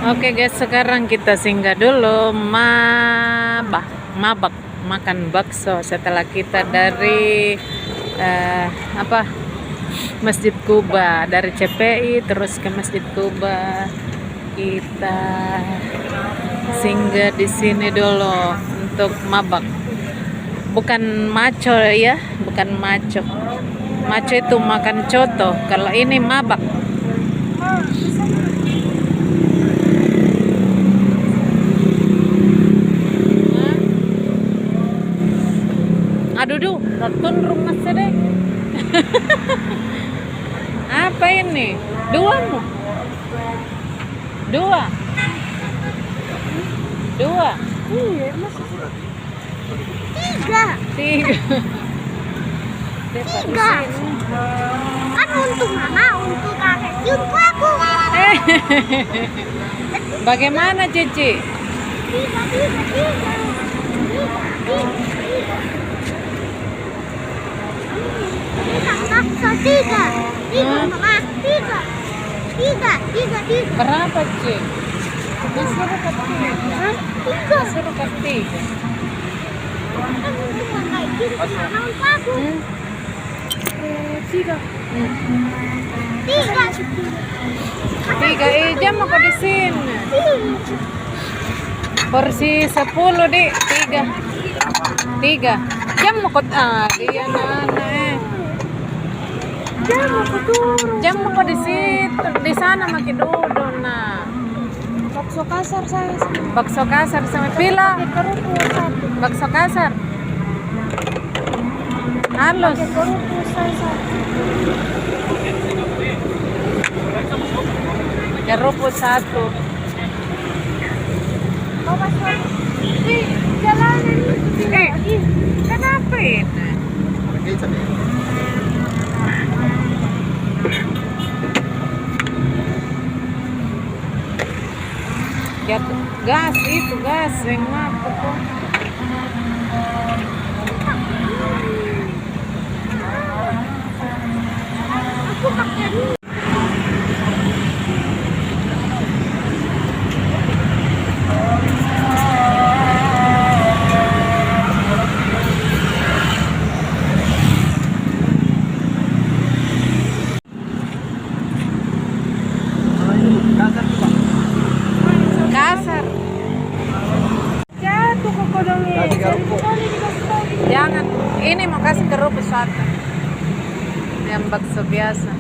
Oke guys, sekarang kita singgah dulu Mabak makan bakso setelah kita dari Masjid Kuba, dari CPI terus ke Masjid Kuba. Kita singgah di sini dulu untuk Mabak. Bukan maco ya, bukan maco. Maco itu makan coto, kalau ini Mabak. Aduh, ratun rumah sedek. Apa ini? Dua. Iya, masih tiga. Kan untuk mama, untuk kakek, untuk aku. Bagaimana Cici? Tiga. Tiga, mama. Tiga. Berapa Cici? Disuruh ke tiga. Disuruh ke tiga. Kan untuk kakek, untuk aku. Tiga. Jam mau di sini. Porsi 10 Dik, 3. Jam mau dia Jam mau di situ, di sana makin duduk nah. Bakso kasar saya sama. Bakso kasar sama pila. Bakso kasar. Halus. Kerupuk 1. Jalanan Kenapa ini? Ya, gas yang apa kok? aku pakai Kasar. jatuh ke kodongnya. Jangan. Ini mau kasih kerupuk 1. Yang bakso biasa.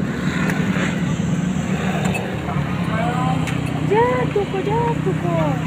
Jatuh kok.